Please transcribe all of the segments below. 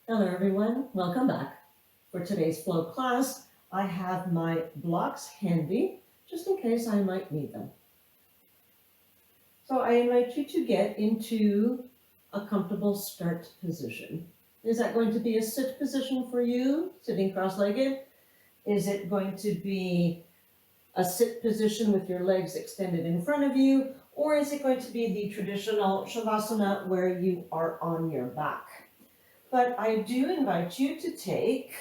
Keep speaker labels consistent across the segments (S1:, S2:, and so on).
S1: Hello everyone, welcome back. For today's flow class, I have my blocks handy just in case I might need them. So I invite you to get into a comfortable start position. Is that going to be a sit position for you, sitting cross-legged? Is it going to be a sit position with your legs extended in front of you? Or is it going to be the traditional Shavasana where you are on your back? But I do invite you to take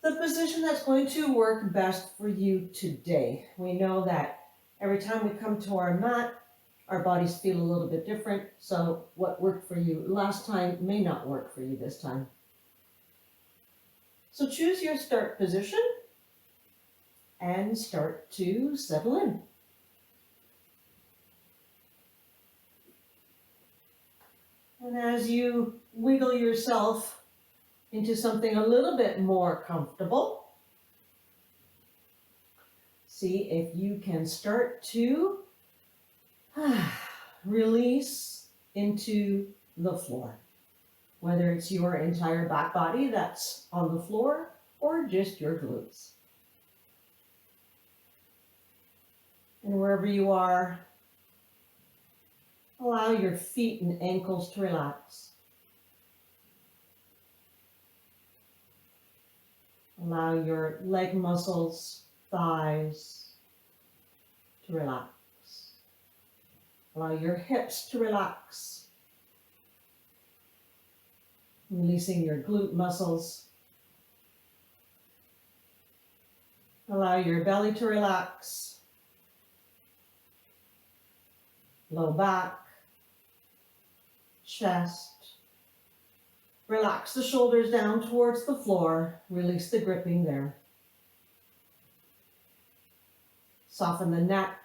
S1: the position that's going to work best for you today. We know that every time we come to our mat, our bodies feel a little bit different. So what worked for you last time may not work for you this time. So choose your start position and start to settle in. And as you wiggle yourself into something a little bit more comfortable, see if you can start to release into the floor, whether it's your entire back body that's on the floor or just your glutes. And wherever you are, allow your feet and ankles to relax. Allow your leg muscles, thighs to relax. Allow your hips to relax. Releasing your glute muscles. Allow your belly to relax. Low back, chest. Relax the shoulders down towards the floor. Release the gripping there. Soften the neck.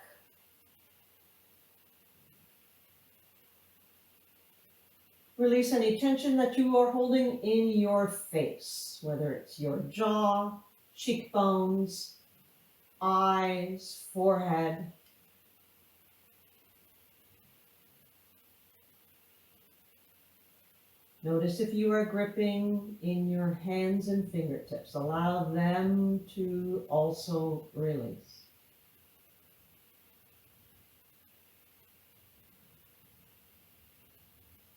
S1: Release any tension that you are holding in your face, whether it's your jaw, cheekbones, eyes, forehead. Notice if you are gripping in your hands and fingertips. Allow them to also release.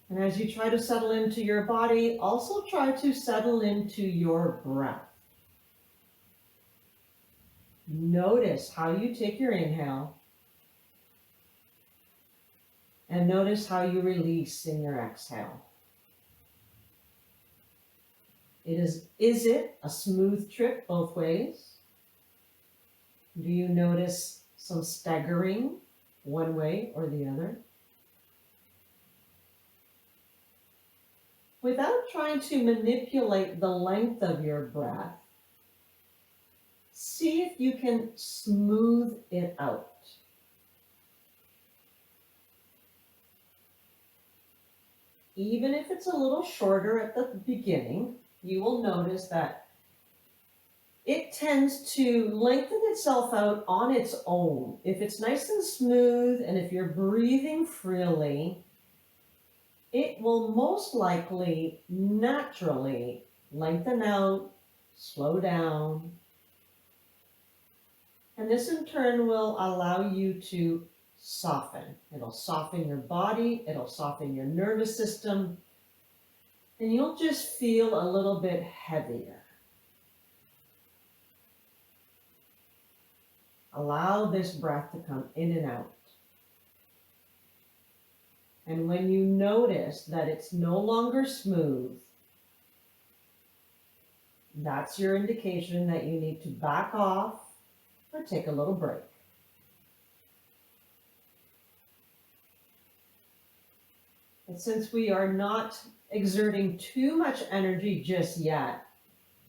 S1: And as you try to settle into your body, also try to settle into your breath. Notice how you take your inhale and notice how you release in your exhale. Is it a smooth trip both ways? Do you notice some staggering one way or the other? Without trying to manipulate the length of your breath, see if you can smooth it out. Even if it's a little shorter at the beginning, you will notice that it tends to lengthen itself out on its own. If it's nice and smooth and if you're breathing freely, it will most likely naturally lengthen out, slow down. And this in turn will allow you to soften. It'll soften your body, it'll soften your nervous system, and you'll just feel a little bit heavier. Allow this breath to come in and out. And when you notice that it's no longer smooth, that's your indication that you need to back off or take a little break. And since we are not exerting too much energy just yet,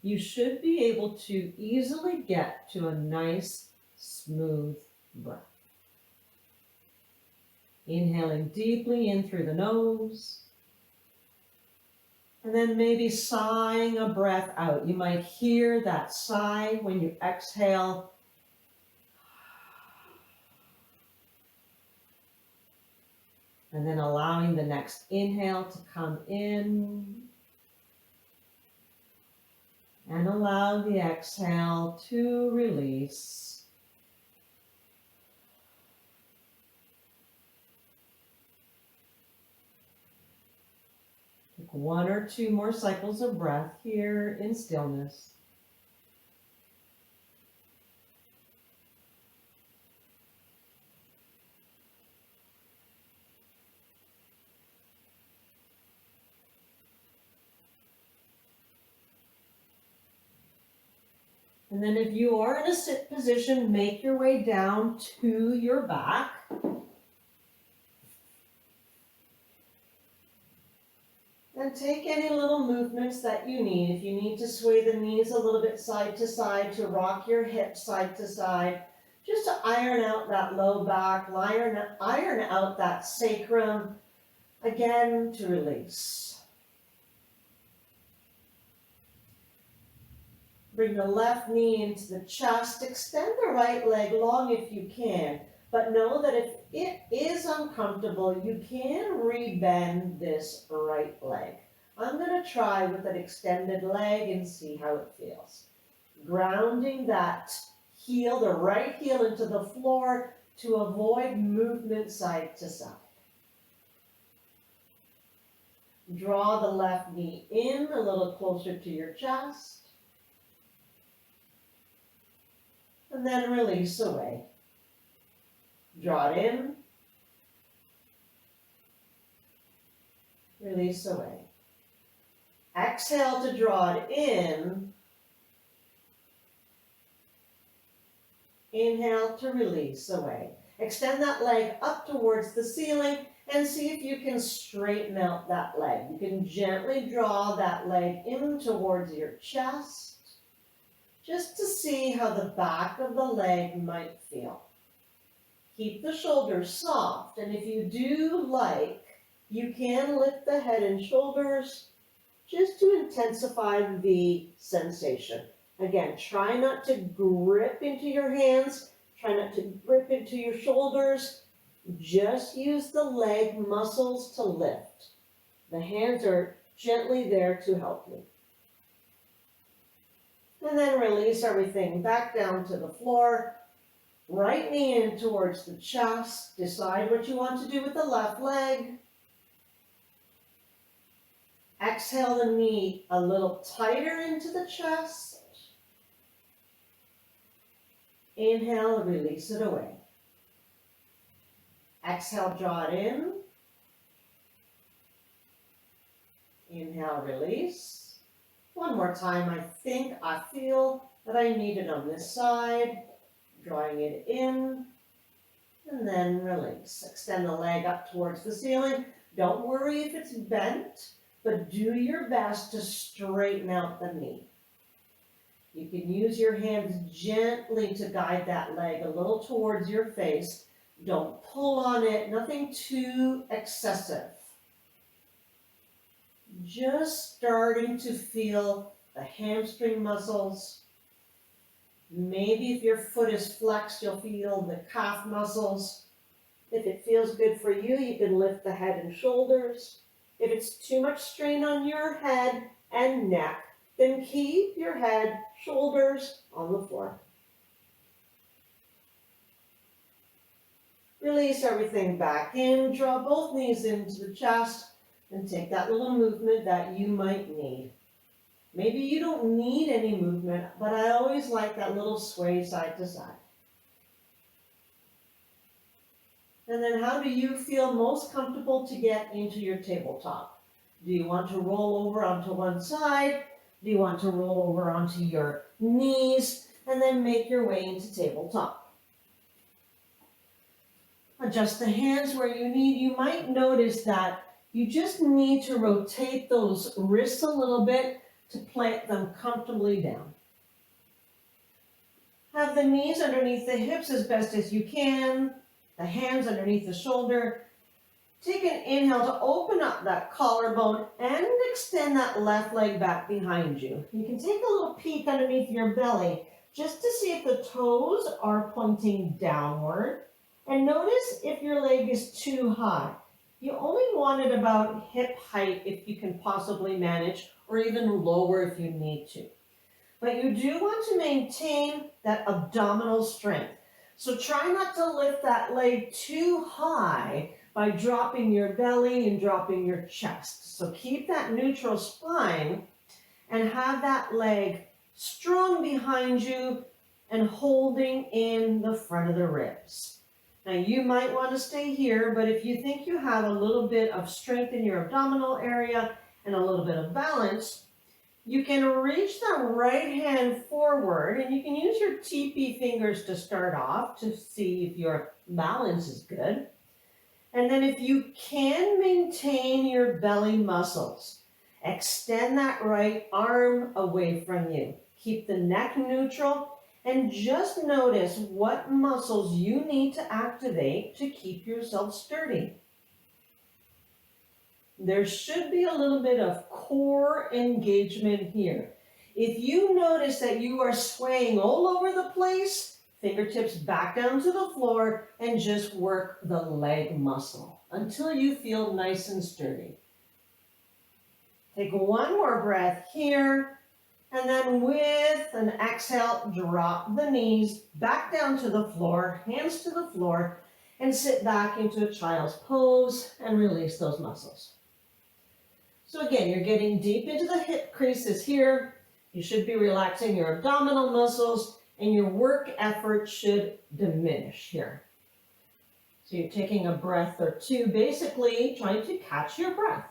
S1: you should be able to easily get to a nice, smooth breath. Inhaling deeply in through the nose, and then maybe sighing a breath out. You might hear that sigh when you exhale. And then allowing the next inhale to come in And allow the exhale to release. Take 1 or 2 more cycles of breath here in stillness. And then if you are in a sit position, make your way down to your back. And take any little movements that you need. If you need to sway the knees a little bit side to side, to rock your hips side to side, just to iron out that low back, iron out that sacrum, again to release. Bring the left knee into the chest. Extend the right leg long if you can. But know that if it is uncomfortable, you can rebend this right leg. I'm going to try with an extended leg and see how it feels. Grounding that heel, the right heel into the floor to avoid movement side to side. Draw the left knee in a little closer to your chest. And then release away. Draw it in. Release away. Exhale to draw it in. Inhale to release away. Extend that leg up towards the ceiling and see if you can straighten out that leg. You can gently draw that leg in towards your chest, just to see how the back of the leg might feel. Keep the shoulders soft, and if you do like, you can lift the head and shoulders just to intensify the sensation. Again, try not to grip into your hands, try not to grip into your shoulders, just use the leg muscles to lift. The hands are gently there to help you. And then release everything back down to the floor. Right knee in towards the chest. Decide what you want to do with the left leg. Exhale the knee a little tighter into the chest. Inhale, release it away. Exhale, draw it in. Inhale, release. One more time, I feel that I need it on this side. Drawing it in, and then release. Extend the leg up towards the ceiling. Don't worry if it's bent, but do your best to straighten out the knee. You can use your hands gently to guide that leg a little towards your face. Don't pull on it, nothing too excessive. Just starting to feel the hamstring muscles. Maybe if your foot is flexed, you'll feel the calf muscles. If it feels good for you, you can lift the head and shoulders. If it's too much strain on your head and neck, then keep your head, shoulders on the floor. Release everything back in. Draw both knees into the chest and take that little movement that you might need. Maybe you don't need any movement, but I always like that little sway side to side. And then how do you feel most comfortable to get into your tabletop? Do you want to roll over onto one side? Do you want to roll over onto your knees? And then make your way into tabletop. Adjust the hands where you need. You might notice that you just need to rotate those wrists a little bit to plant them comfortably down. Have the knees underneath the hips as best as you can, the hands underneath the shoulder. Take an inhale to open up that collarbone and extend that left leg back behind you. You can take a little peek underneath your belly just to see if the toes are pointing downward. And notice if your leg is too high. You only want it about hip height if you can possibly manage, or even lower if you need to. But you do want to maintain that abdominal strength. So try not to lift that leg too high by dropping your belly and dropping your chest. So keep that neutral spine and have that leg strong behind you and holding in the front of the ribs. Now you might want to stay here, but if you think you have a little bit of strength in your abdominal area and a little bit of balance, you can reach the right hand forward and you can use your TP fingers to start off to see if your balance is good. And then if you can maintain your belly muscles, extend that right arm away from you. Keep the neck neutral and just notice what muscles you need to activate to keep yourself sturdy. There should be a little bit of core engagement here. If you notice that you are swaying all over the place, fingertips back down to the floor and just work the leg muscle until you feel nice and sturdy. Take one more breath here, and then with an exhale, drop the knees back down to the floor, hands to the floor, and sit back into a child's pose and release those muscles. So again, you're getting deep into the hip creases here. You should be relaxing your abdominal muscles and your work effort should diminish here. So you're taking a breath or two, basically trying to catch your breath.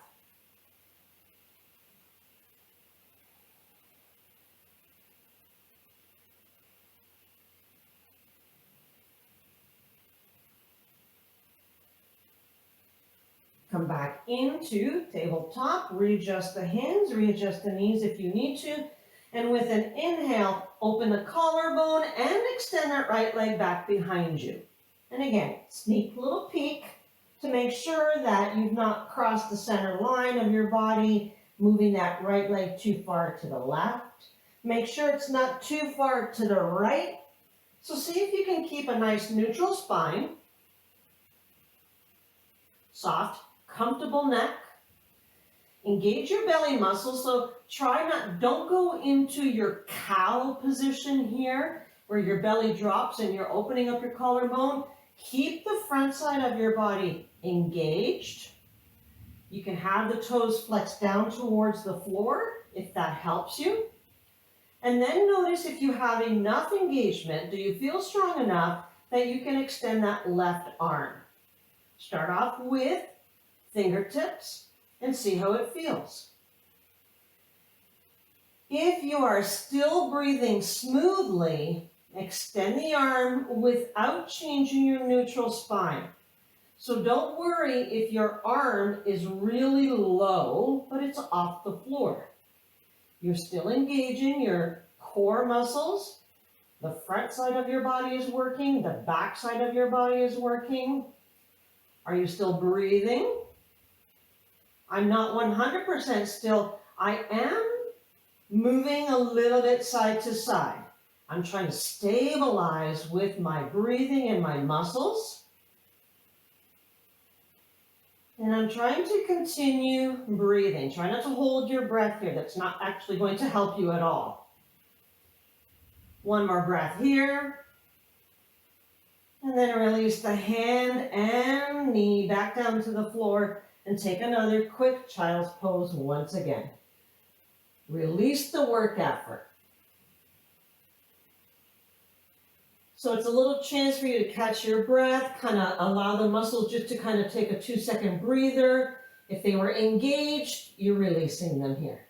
S1: Come back into tabletop, readjust the hands, readjust the knees if you need to. And with an inhale, open the collarbone and extend that right leg back behind you. And again, sneak little peek to make sure that you've not crossed the center line of your body, moving that right leg too far to the left. Make sure it's not too far to the right. So see if you can keep a nice neutral spine, soft, comfortable neck. Engage your belly muscles, so don't go into your cow position here, where your belly drops and you're opening up your collarbone. Keep the front side of your body engaged. You can have the toes flexed down towards the floor, if that helps you. And then notice if you have enough engagement, do you feel strong enough that you can extend that left arm? Start off with fingertips and see how it feels. If you are still breathing smoothly, extend the arm without changing your neutral spine. So don't worry if your arm is really low, but it's off the floor. You're still engaging your core muscles. The front side of your body is working. The back side of your body is working. Are you still breathing? I'm not 100% still. I am moving a little bit side to side. I'm trying to stabilize with my breathing and my muscles. And I'm trying to continue breathing. Try not to hold your breath here. That's not actually going to help you at all. One more breath here. And then release the hand and knee back down to the floor and take another quick child's pose once again. Release the work effort. So it's a little chance for you to catch your breath, kind of allow the muscles just to kind of take a 2-second breather. If they were engaged, you're releasing them here.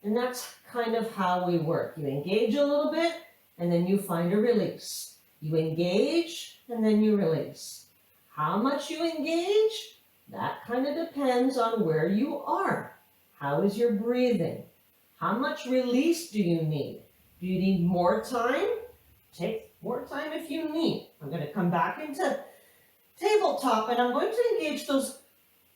S1: And that's kind of how we work. You engage a little bit, and then you find a release. You engage, and then you release. How much you engage, that kind of depends on where you are. How is your breathing? How much release do you need? Do you need more time? Take more time if you need. I'm going to come back into tabletop and I'm going to engage those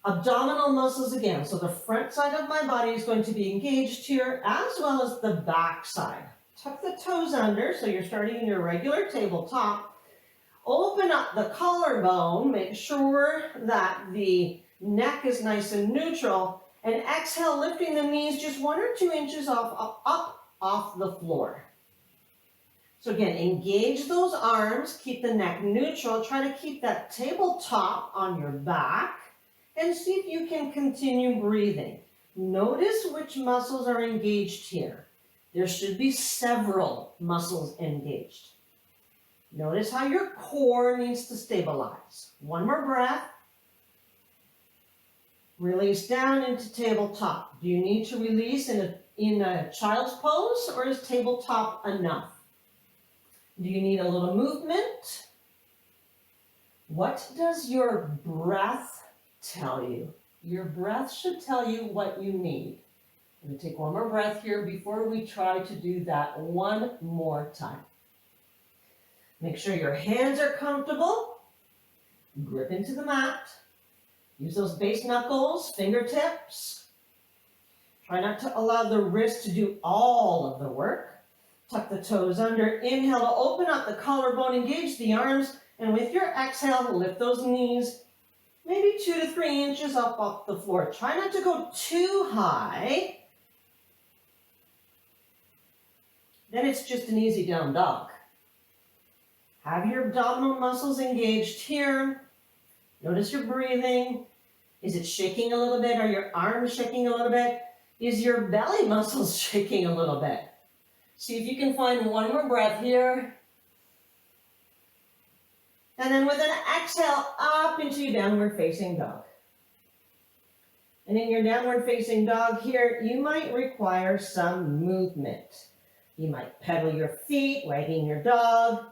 S1: abdominal muscles again. So the front side of my body is going to be engaged here as well as the back side. Tuck the toes under so you're starting in your regular tabletop. Open up the collarbone. Make sure that the neck is nice and neutral. And exhale, lifting the knees just 1 or 2 inches up off the floor. So again, engage those arms, keep the neck neutral, try to keep that tabletop on your back, and see if you can continue breathing. Notice which muscles are engaged here. There should be several muscles engaged. Notice how your core needs to stabilize. One more breath. Release down into tabletop. Do you need to release in a child's pose, or is tabletop enough? Do you need a little movement? What does your breath tell you? Your breath should tell you what you need. I'm going to take one more breath here before we try to do that one more time. Make sure your hands are comfortable. Grip into the mat. Use those base knuckles, fingertips. Try not to allow the wrist to do all of the work. Tuck the toes under. Inhale to open up the collarbone, engage the arms, and with your exhale, lift those knees maybe 2 to 3 inches up off the floor. Try not to go too high. Then it's just an easy down dog. Have your abdominal muscles engaged here. Notice your breathing. Is it shaking a little bit? Are your arms shaking a little bit? Is your belly muscles shaking a little bit? See if you can find one more breath here. And then with an exhale, up into your downward facing dog. And in your downward facing dog here, you might require some movement. You might pedal your feet, wagging your dog.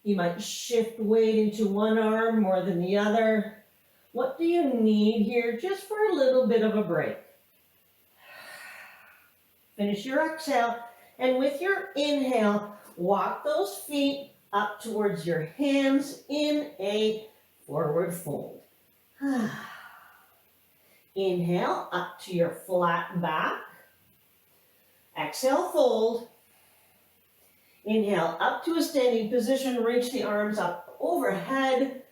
S1: You might shift weight into one arm more than the other. What do you need here just for a little bit of a break? Finish your exhale, and with your inhale, walk those feet up towards your hands in a forward fold. Inhale up to your flat back. Exhale, fold. Inhale up to a standing position, reach the arms up overhead,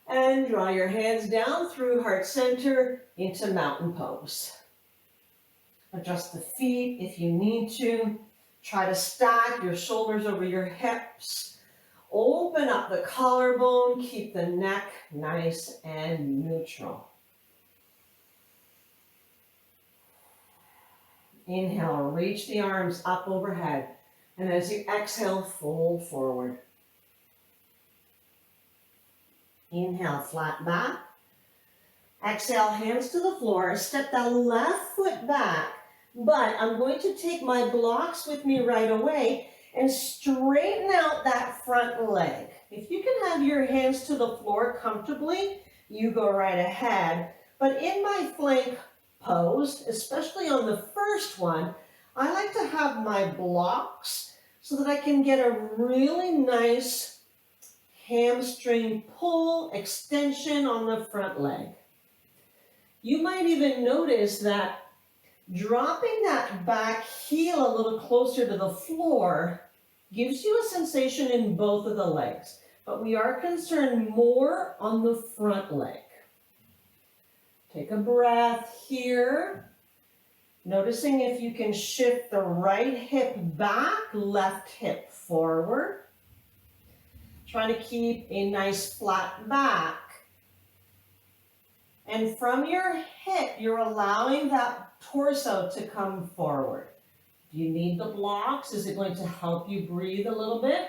S1: and draw your hands down through heart center into mountain pose. Adjust the feet if you need to. Try to stack your shoulders over your hips. Open up the collarbone, keep the neck nice and neutral. Inhale, reach the arms up overhead. And as you exhale, fold forward. Inhale, flat back. Exhale, hands to the floor. Step the left foot back. But I'm going to take my blocks with me right away and straighten out that front leg. If you can have your hands to the floor comfortably, you go right ahead. But in my plank pose, especially on the first one, I like to have my blocks so that I can get a really nice hamstring pull extension on the front leg. You might even notice that dropping that back heel a little closer to the floor gives you a sensation in both of the legs, but we are concerned more on the front leg. Take a breath here, noticing if you can shift the right hip back, left hip forward. Try to keep a nice flat back. And from your hip, you're allowing that torso to come forward. Do you need the blocks? Is it going to help you breathe a little bit?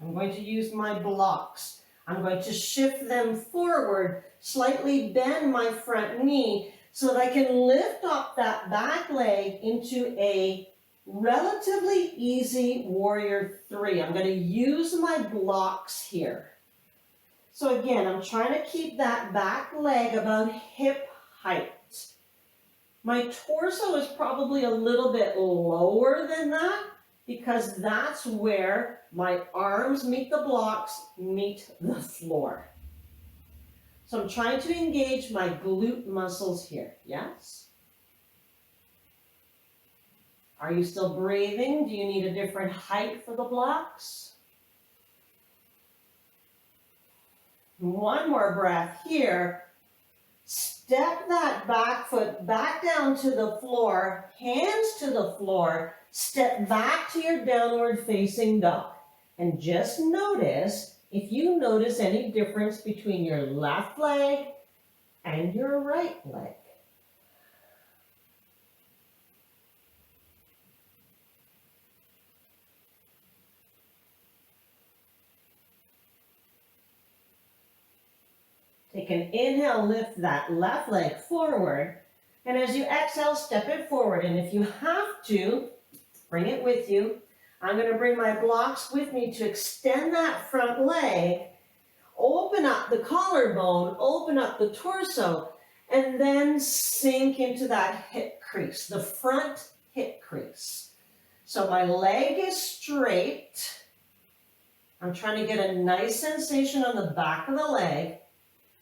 S1: I'm going to use my blocks. I'm going to shift them forward, slightly bend my front knee so that I can lift up that back leg into a relatively easy warrior 3. I'm going to use my blocks here. So again, I'm trying to keep that back leg about hip height. My torso is probably a little bit lower than that because that's where my arms meet the blocks, meet the floor. So I'm trying to engage my glute muscles here, yes? Are you still breathing? Do you need a different height for the blocks? One more breath here. step that back foot back down to the floor, hands to the floor, step back to your downward facing dog. And just notice if you notice any difference between your left leg and your right leg. Take an inhale, lift that left leg forward. And as you exhale, step it forward. And if you have to, bring it with you. I'm going to bring my blocks with me to extend that front leg, open up the collarbone, open up the torso, and then sink into that hip crease, the front hip crease. So my leg is straight. I'm trying to get a nice sensation on the back of the leg.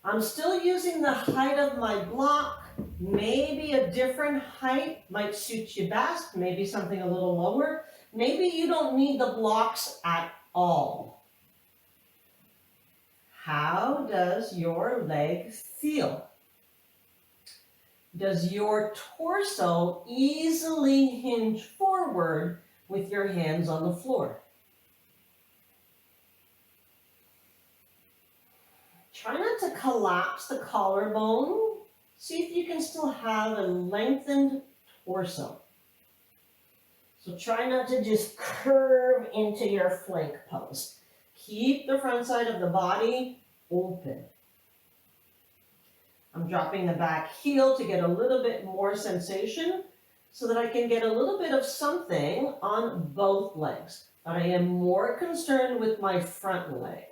S1: I'm still using the height of my block. Maybe a different height might suit you best, maybe something a little lower. Maybe you don't need the blocks at all. How does your leg feel? Does your torso easily hinge forward with your hands on the floor? Try not to collapse the collarbone. See if you can still have a lengthened torso. So try not to just curve into your flank pose. Keep the front side of the body open. I'm dropping the back heel to get a little bit more sensation so that I can get a little bit of something on both legs. But I am more concerned with my front leg.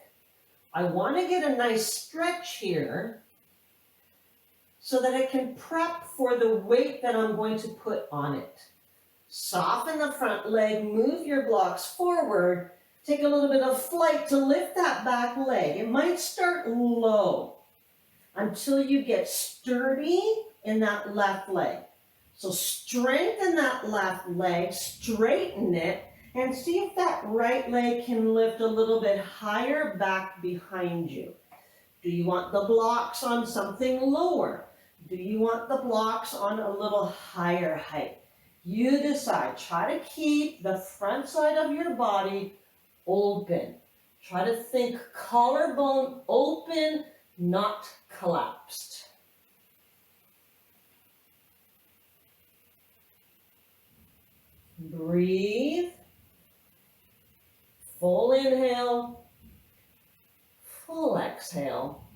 S1: I want to get a nice stretch here so that I can prep for the weight that I'm going to put on it. Soften the front leg, move your blocks forward, take a little bit of flight to lift that back leg. It might start low until you get sturdy in that left leg. So strengthen that left leg, straighten it, and see if that right leg can lift a little bit higher back behind you. Do you want the blocks on something lower? Do you want the blocks on a little higher height? You decide. Try to keep the front side of your body open. Try to think collarbone open, not collapsed. Breathe. Full inhale, full exhale.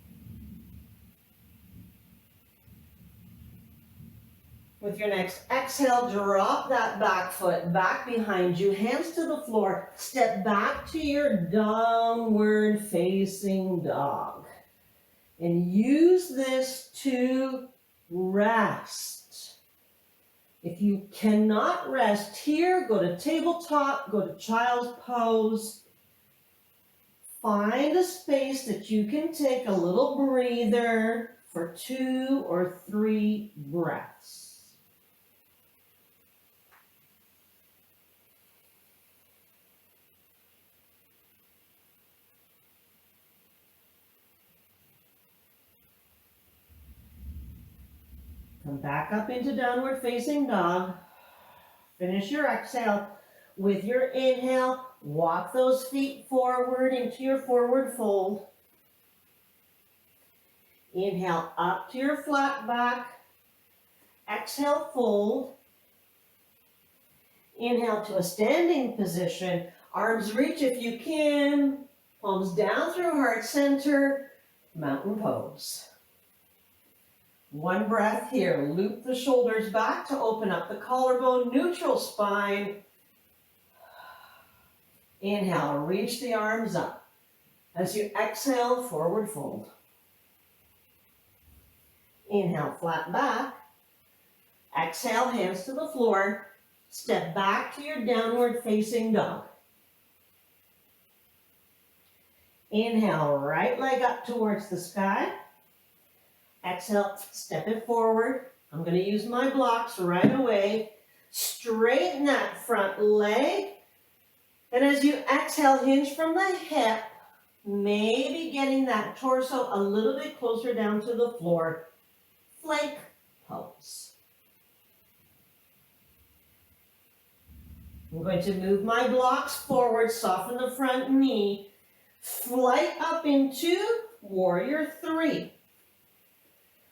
S1: With your next exhale, drop that back foot back behind you, hands to the floor, step back to your downward facing dog. And use this to rest. If you cannot rest here, go to tabletop, go to child's pose. Find a space that you can take a little breather for 2 or 3 breaths. Come back up into downward facing dog. Finish your exhale. With your inhale, walk those feet forward into your forward fold. Inhale up to your flat back. Exhale, fold. Inhale to a standing position. Arms reach if you can. Palms down through heart center. Mountain pose. One breath here. Loop the shoulders back to open up the collarbone, neutral spine. Inhale, reach the arms up. As you exhale, forward fold. Inhale, flat back. Exhale, hands to the floor. Step back to your downward facing dog. Inhale, right leg up towards the sky. Exhale, step it forward. I'm going to use my blocks right away. Straighten that front leg. And as you exhale, hinge from the hip, maybe getting that torso a little bit closer down to the floor. plank pose. I'm going to move my blocks forward, soften the front knee, flight up into warrior three.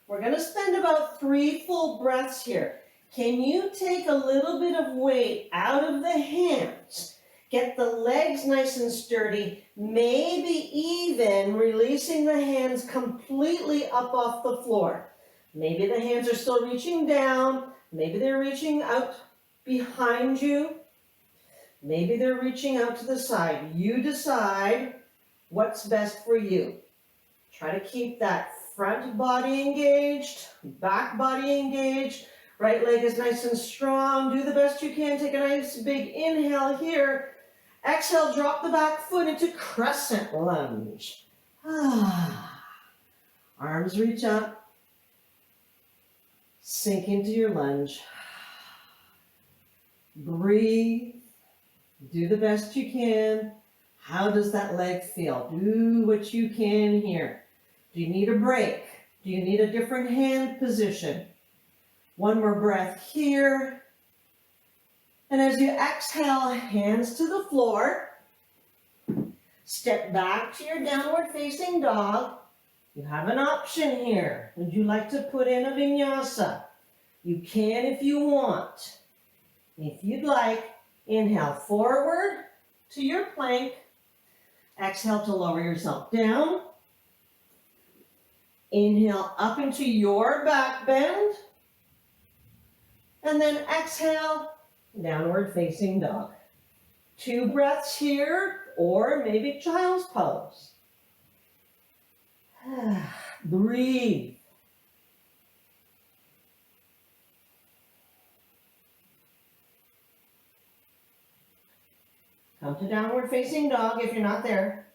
S1: We're going to spend about 3 full breaths here. Can you take a little bit of weight out of the hands? Get the legs nice and sturdy, maybe even releasing the hands completely up off the floor. Maybe the hands are still reaching down, maybe they're reaching out behind you, maybe they're reaching out to the side. You decide what's best for you. Try to keep that front body engaged, back body engaged. Right leg is nice and strong. Do the best you can. Take a nice big inhale here. Exhale, drop the back foot into crescent lunge. Arms reach up. Sink into your lunge. Breathe. Do the best you can. How does that leg feel? Do what you can here. Do you need a break? Do you need a different hand position? One more breath here. And as you exhale, hands to the floor. Step back to your downward facing dog. You have an option here. Would you like to put in a vinyasa? You can if you want. If you'd like, inhale forward to your plank. Exhale to lower yourself down. Inhale up into your back bend. And then exhale, downward facing dog. 2 breaths here, or maybe child's pose. Breathe. Come to downward facing dog if you're not there.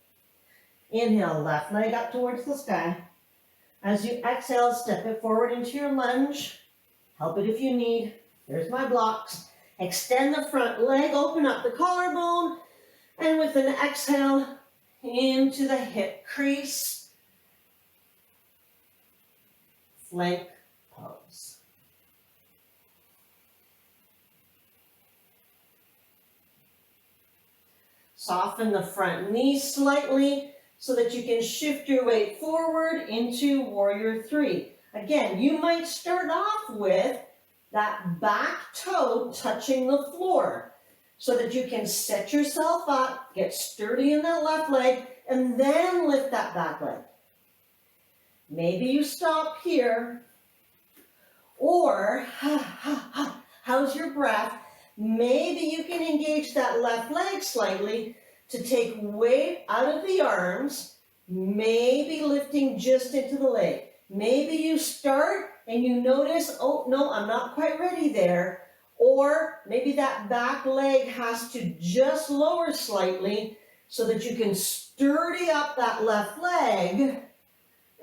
S1: Inhale, left leg up towards the sky. As you exhale, step it forward into your lunge. Help it if you need. There's my blocks. Extend the front leg, open up the collarbone, and with an exhale, into the hip crease. Flank pose. Soften the front knee slightly so that you can shift your weight forward into warrior three. Again, you might start off with that back toe touching the floor so that you can set yourself up, get sturdy in that left leg, and then lift that back leg. Maybe you stop here, or how's your breath? Maybe you can engage that left leg slightly to take weight out of the arms, maybe lifting just into the leg. Maybe you start and you notice, oh no, I'm not quite ready there. Or maybe that back leg has to just lower slightly so that you can sturdy up that left leg.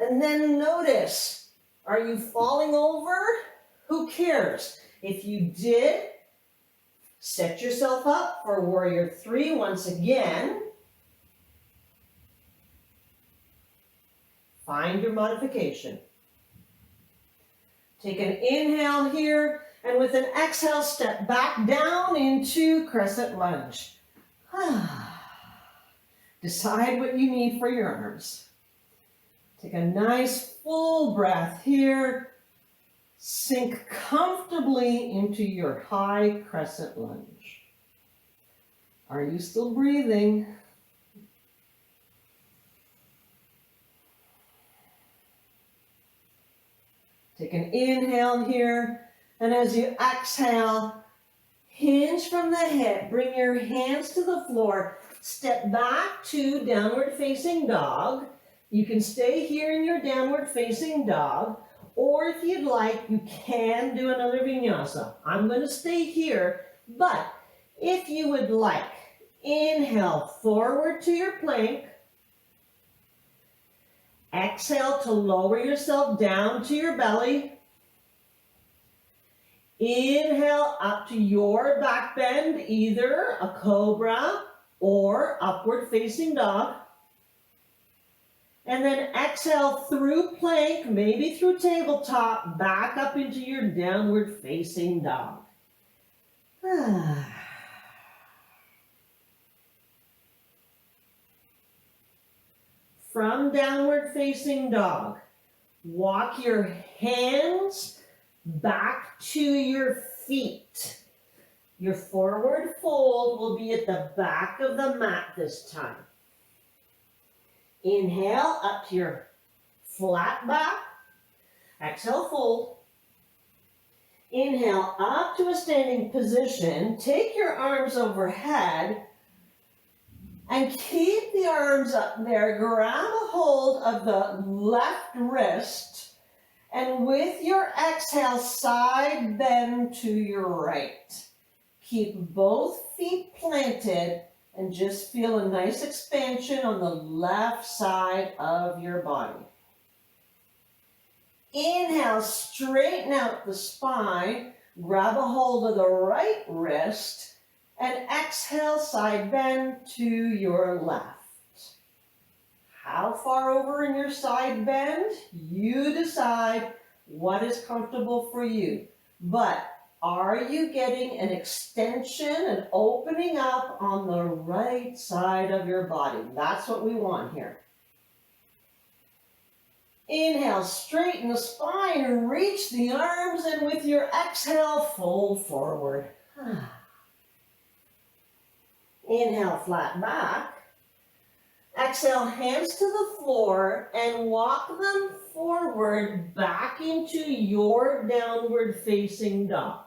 S1: And then notice, are you falling over? Who cares? If you did, set yourself up for warrior three once again. Find your modification. Take an inhale here, and with an exhale, step back down into crescent lunge. Decide what you need for your arms. Take a nice full breath here. Sink comfortably into your high crescent lunge. Are you still breathing? Take an inhale here, and as you exhale, hinge from the hip. Bring your hands to the floor. Step back to downward facing dog. You can stay here in your downward facing dog, or if you'd like, you can do another vinyasa. I'm going to stay here, but if you would like, inhale forward to your plank. Exhale to lower yourself down to your belly. Inhale up to your back bend, either a cobra or upward facing dog. And then exhale through plank, maybe through tabletop, back up into your downward facing dog. From downward facing dog, walk your hands back to your feet. Your forward fold will be at the back of the mat this time. Inhale up to your flat back. Exhale, fold. Inhale up to a standing position. Take your arms overhead and keep the arms up there. Grab a hold of the left wrist, and with your exhale, side bend to your right. Keep both feet planted and just feel a nice expansion on the left side of your body. Inhale, straighten out the spine, grab a hold of the right wrist, and exhale, side bend to your left. How far over in your side bend? You decide what is comfortable for you. But are you getting an extension, an opening up on the right side of your body? That's what we want here. Inhale, straighten the spine and reach the arms, and with your exhale, fold forward. Inhale, flat back. Exhale, hands to the floor and walk them forward back into your downward facing dog.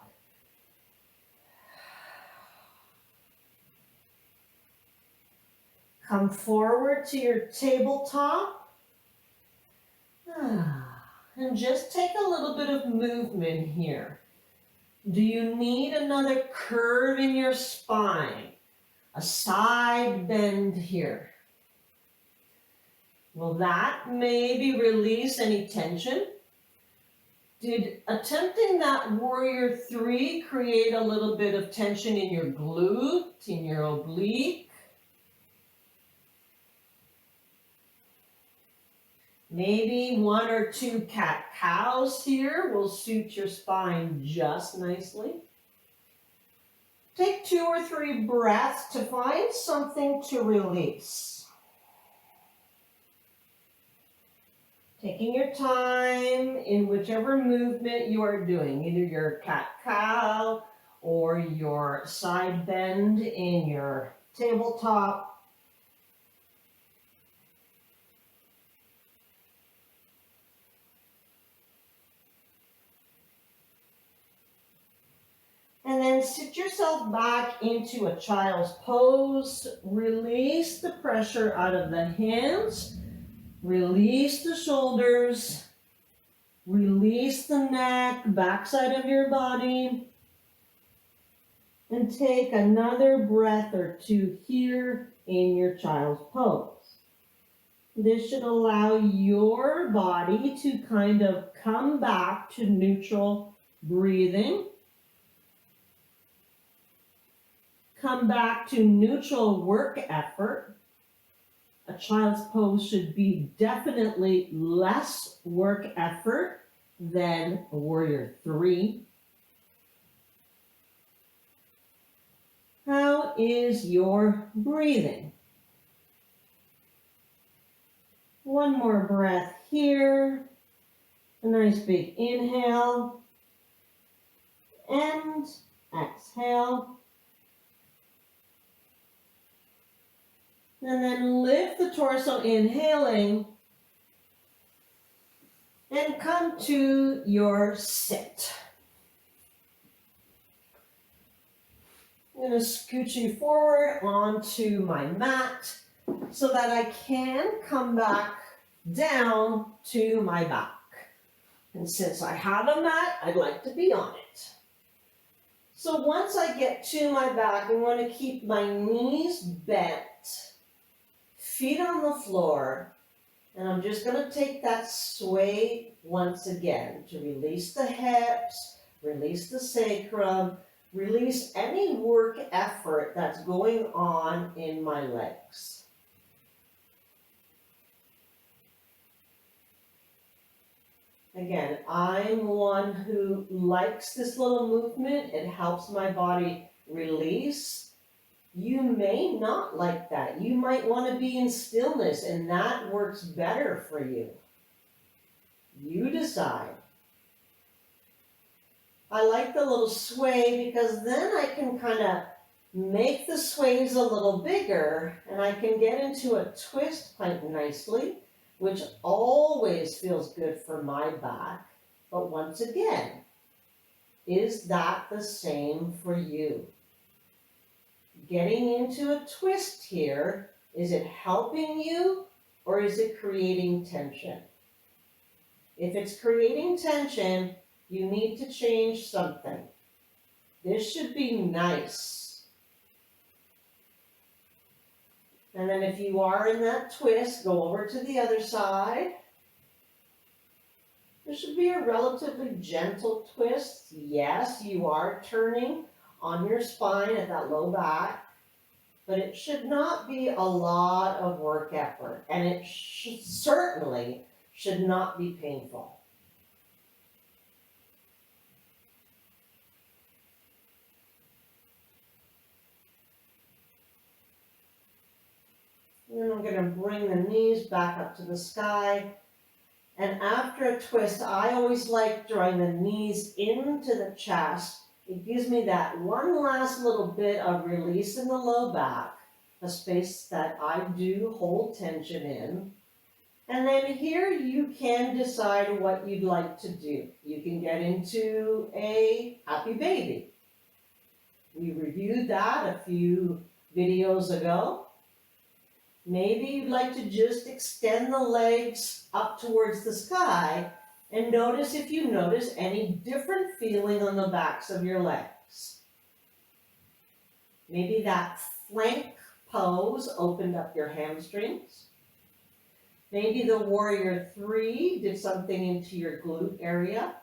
S1: Come forward to your tabletop. And just take a little bit of movement here. Do you need another curve in your spine? A side bend here? Will that maybe release any tension? Did attempting that warrior 3 create a little bit of tension in your glute, in your oblique? Maybe 1 or 2 cat-cows here will suit your spine just nicely. Take 2 or 3 breaths to find something to release. Taking your time in whichever movement you are doing, either your cat-cow or your side bend in your tabletop. And then sit yourself back into a child's pose. Release the pressure out of the hands. Release the shoulders. Release the neck, backside of your body. And take another breath or 2 here in your child's pose. This should allow your body to kind of come back to neutral breathing. Come back to neutral work effort. A child's pose should be definitely less work effort than a warrior 3. How is your breathing? One more breath here. A nice big inhale and exhale. And then lift the torso, inhaling, and come to your sit. I'm going to scoot you forward onto my mat so that I can come back down to my back. And since I have a mat, I'd like to be on it. So once I get to my back, I want to keep my knees bent. Feet on the floor, and I'm just going to take that sway once again to release the hips, release the sacrum, release any work effort that's going on in my legs. Again, I'm one who likes this little movement. It helps my body release. You may not like that. You might want to be in stillness, and that works better for you. You decide. I like the little sway because then I can kind of make the sways a little bigger, and I can get into a twist quite nicely, which always feels good for my back. But once again, is that the same for you? Getting into a twist here, is it helping you or is it creating tension? If it's creating tension, you need to change something. This should be nice. And then if you are in that twist, go over to the other side. This should be a relatively gentle twist. Yes, you are turning on your spine at that low back, but it should not be a lot of work effort, and it certainly should not be painful. And then I'm going to bring the knees back up to the sky. And after a twist, I always like drawing the knees into the chest. It gives me that one last little bit of release in the low back, a space that I do hold tension in. And then here you can decide what you'd like to do. You can get into a happy baby. We reviewed that a few videos ago. Maybe you'd like to just extend the legs up towards the sky and notice if you notice any different feeling on the backs of your legs. Maybe that plank pose opened up your hamstrings. Maybe the warrior 3 did something into your glute area.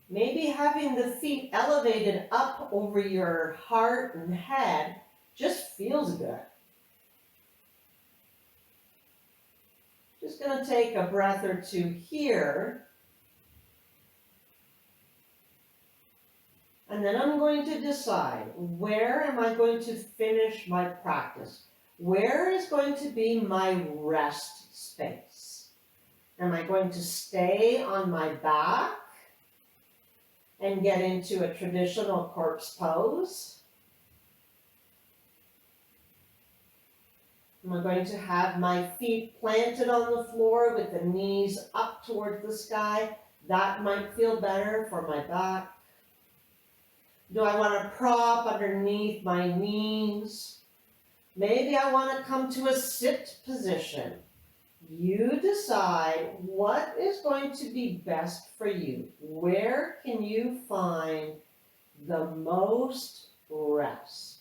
S1: Maybe having the feet elevated up over your heart and head just feels good. Just going to take a breath or two here. And then I'm going to decide, where am I going to finish my practice? Where is going to be my rest space? Am I going to stay on my back and get into a traditional corpse pose? Am I going to have my feet planted on the floor with the knees up towards the sky? That might feel better for my back. Do I want to prop underneath my knees? Maybe I want to come to a sit position. You decide what is going to be best for you. Where can you find the most rest?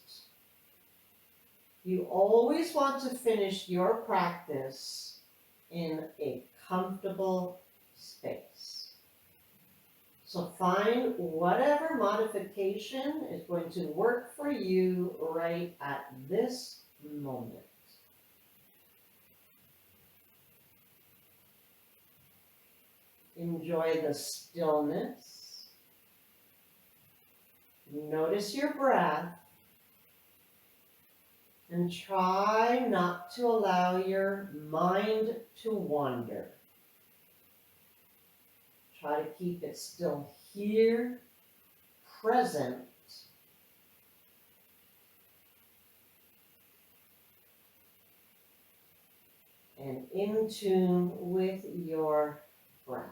S1: You always want to finish your practice in a comfortable space. So find whatever modification is going to work for you right at this moment. Enjoy the stillness. Notice your breath. And try not to allow your mind to wander. Try to keep it still here, present, and in tune with your breath.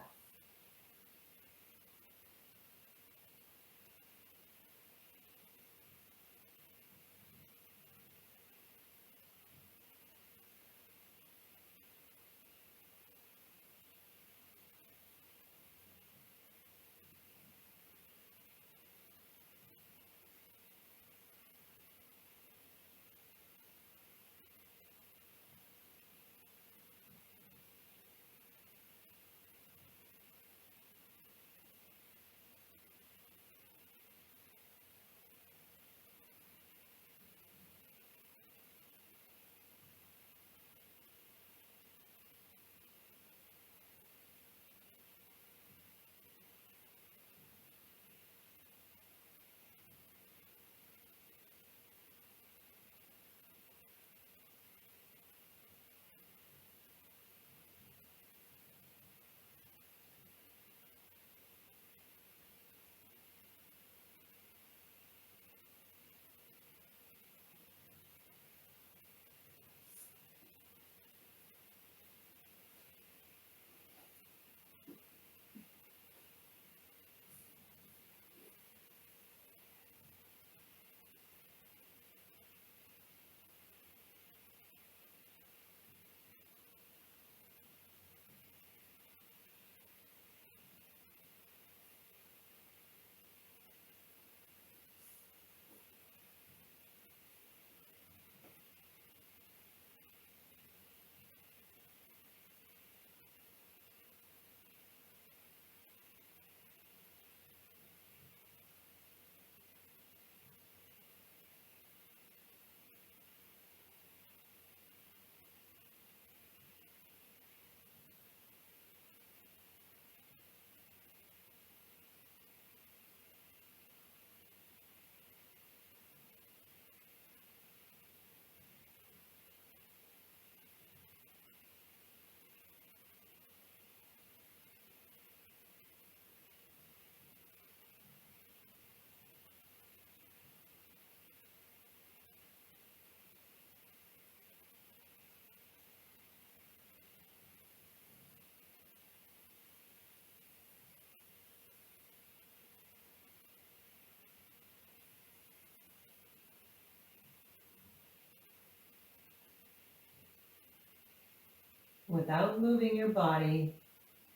S1: Without moving your body,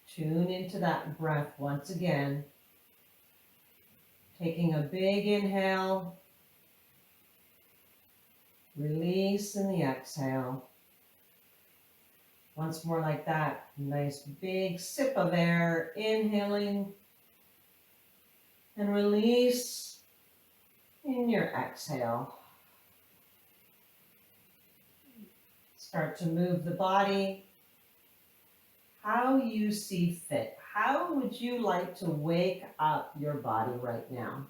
S1: tune into that breath once again. Taking a big inhale, release in the exhale. Once more like that, nice big sip of air, inhaling and release in your exhale. Start to move the body how you see fit. How would you like to wake up your body right now?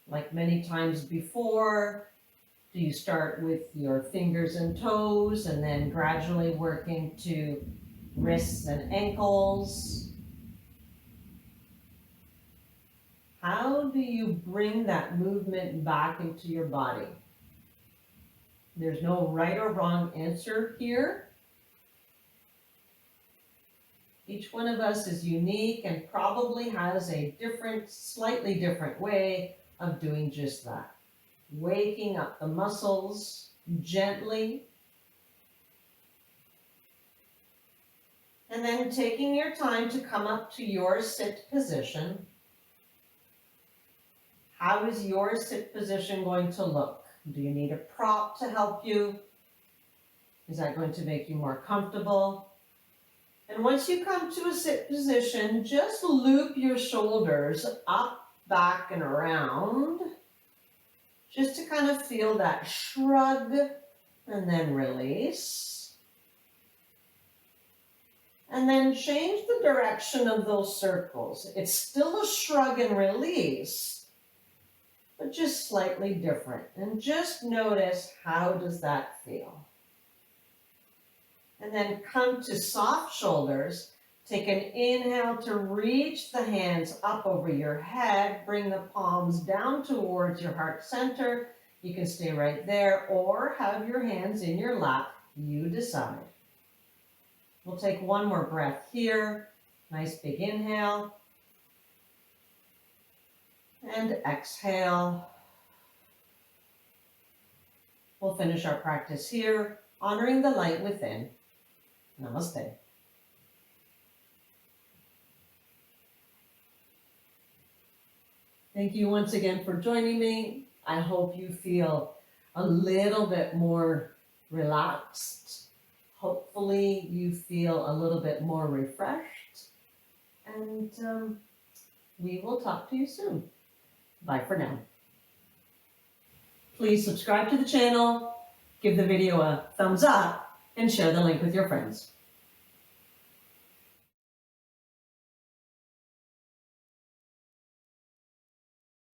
S1: Like many times before, do you start with your fingers and toes and then gradually work into wrists and ankles? How do you bring that movement back into your body? There's no right or wrong answer here. Each one of us is unique and probably has a different, slightly different way of doing just that. Waking up the muscles gently. And then taking your time to come up to your sit position. How is your sit position going to look? Do you need a prop to help you? Is that going to make you more comfortable? And once you come to a sit position, just loop your shoulders up, back, and around, just to kind of feel that shrug, and then release. And then change the direction of those circles. It's still a shrug and release, but just slightly different. And just notice, how does that feel? And then come to soft shoulders. Take an inhale to reach the hands up over your head. Bring the palms down towards your heart center. You can stay right there or have your hands in your lap. You decide. We'll take one more breath here. Nice big inhale. And exhale. We'll finish our practice here, honoring the light within. Namaste. Thank you once again for joining me. I hope you feel a little bit more relaxed. Hopefully you feel a little bit more refreshed. And we will talk to you soon. Bye for now. Please subscribe to the channel, give the video a thumbs up, and share the link with your friends.